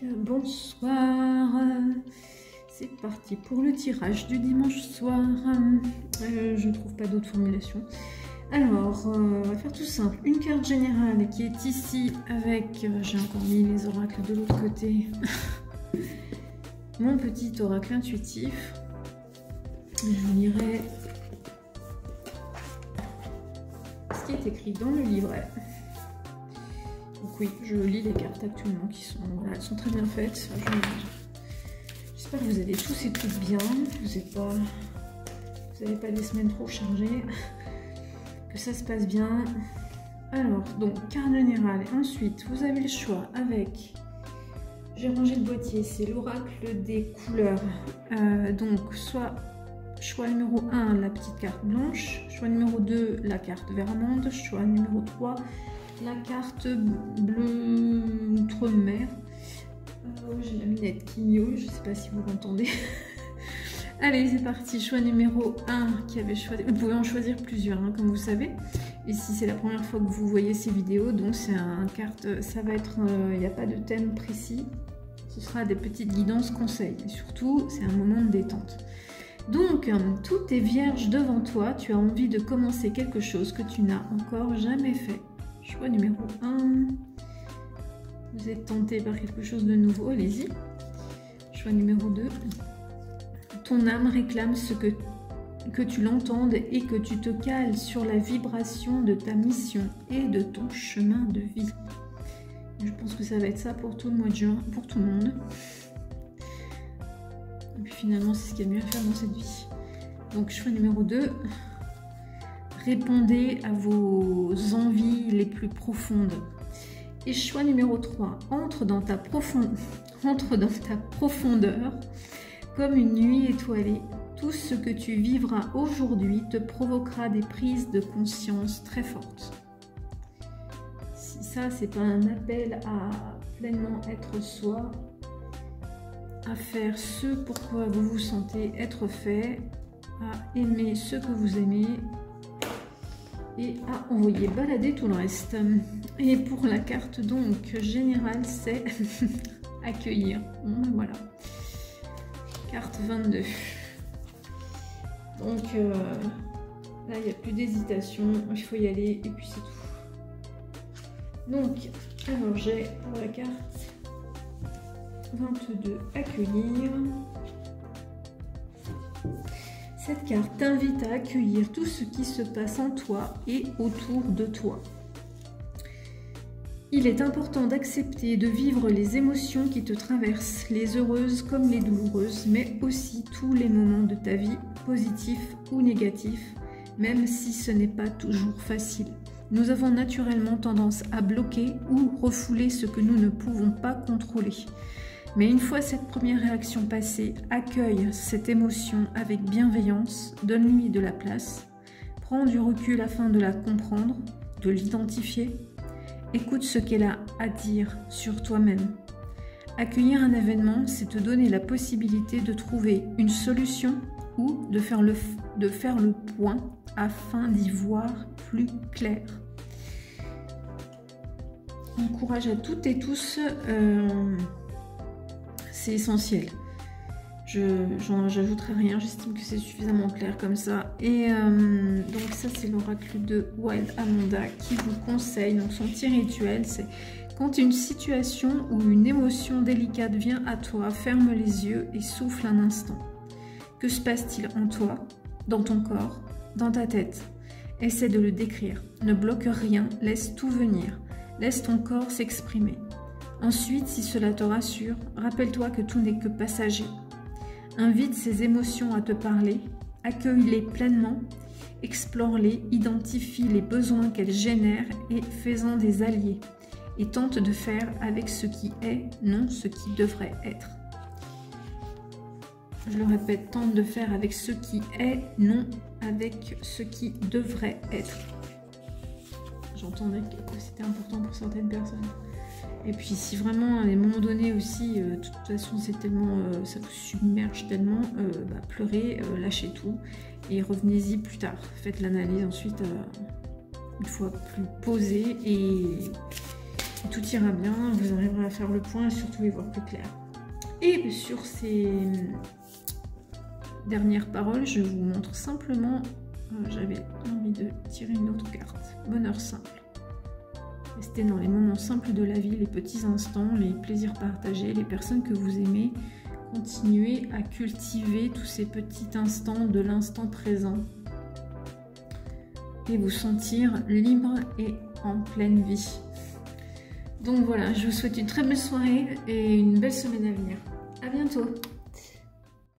Bonsoir, c'est parti pour le tirage du dimanche soir. Je ne trouve pas d'autre formulation. Alors, on va faire tout simple. Une carte générale qui est ici avec, j'ai encore mis les oracles de l'autre côté, mon petit oracle intuitif. Je lirai ce qui est écrit dans le livret. Donc oui, je lis les cartes actuellement qui sont, voilà, elles sont très bien faites. J'espère que vous allez tous et toutes bien, vous n'avez pas des semaines trop chargées, que ça se passe bien. Alors, donc, carte générale. Ensuite, vous avez le choix avec, j'ai rangé le boîtier, c'est l'oracle des couleurs. Donc, soit choix numéro 1, la petite carte blanche, choix numéro 2, la carte vermande, choix numéro 3, la carte bleu outre-mer. J'ai la minette qui miaule, je ne sais pas si vous l'entendez. Allez, c'est parti. Choix numéro 1 qui avait choisi. Vous pouvez en choisir plusieurs, hein, comme vous savez. Et si c'est la première fois que vous voyez ces vidéos, donc c'est un carte. Ça va être. Il n'y a pas de thème précis. Ce sera des petites guidances conseils. Et surtout, c'est un moment de détente. Donc, tout est vierge devant toi. Tu as envie de commencer quelque chose que tu n'as encore jamais fait. Choix numéro 1. Vous êtes tenté par quelque chose de nouveau, allez-y. Choix numéro 2. Ton âme réclame que tu l'entendes et que tu te cales sur la vibration de ta mission et de ton chemin de vie. Je pense que ça va être ça pour tout le mois de juin, pour tout le monde. Et puis finalement, c'est ce qu'il y a de mieux à faire dans cette vie. Donc, choix numéro 2. Répondez à vos envies les plus profondes. Et choix numéro 3, entre dans ta profondeur comme une nuit étoilée. Tout ce que tu vivras aujourd'hui te provoquera des prises de conscience très fortes. Si ça, c'est pas un appel à pleinement être soi, à faire ce pourquoi vous vous sentez être fait, à aimer ce que vous aimez, et à envoyer balader tout le reste. Et pour la carte donc générale, c'est accueillir. Voilà. Carte 22. Donc là, il n'y a plus d'hésitation. Il faut y aller et puis c'est tout. Donc, alors j'ai pour la carte 22, accueillir. Cette carte t'invite à accueillir tout ce qui se passe en toi et autour de toi. Il est important d'accepter et de vivre les émotions qui te traversent, les heureuses comme les douloureuses, mais aussi tous les moments de ta vie, positifs ou négatifs, même si ce n'est pas toujours facile. Nous avons naturellement tendance à bloquer ou refouler ce que nous ne pouvons pas contrôler. Mais une fois cette première réaction passée, accueille cette émotion avec bienveillance, donne-lui de la place, prends du recul afin de la comprendre, de l'identifier, écoute ce qu'elle a à dire sur toi-même. Accueillir un événement, c'est te donner la possibilité de trouver une solution ou de faire le point afin d'y voir plus clair. Bon courage à toutes et tous. C'est essentiel. J'ajouterai rien, j'estime que c'est suffisamment clair comme ça. Et donc ça, c'est l'oracle de Wild Amanda qui vous conseille. Donc son petit rituel, c'est quand une situation ou une émotion délicate vient à toi, ferme les yeux et souffle un instant. Que se passe-t-il en toi, dans ton corps, dans ta tête? Essaie de le décrire. Ne bloque rien, laisse tout venir. Laisse ton corps s'exprimer. Ensuite, si cela te rassure, rappelle-toi que tout n'est que passager. Invite ces émotions à te parler, accueille-les pleinement, explore-les, identifie les besoins qu'elles génèrent et fais-en des alliés. Et tente de faire avec ce qui est, non ce qui devrait être. Je le répète, tente de faire avec ce qui est, non avec ce qui devrait être. J'entendais que c'était important pour certaines personnes. Et puis si vraiment à un moment donné aussi, de toute façon c'est tellement, ça vous submerge tellement, pleurez, lâchez tout et revenez-y plus tard. Faites l'analyse ensuite une fois plus posée et tout ira bien, vous arriverez à faire le point et surtout y voir plus clair. Et sur ces dernières paroles, je vous montre simplement, j'avais envie de tirer une autre carte, bonheur simple. Restez dans les moments simples de la vie, les petits instants, les plaisirs partagés, les personnes que vous aimez. Continuez à cultiver tous ces petits instants de l'instant présent et vous sentir libre et en pleine vie. Donc voilà, je vous souhaite une très belle soirée et une belle semaine à venir. À bientôt!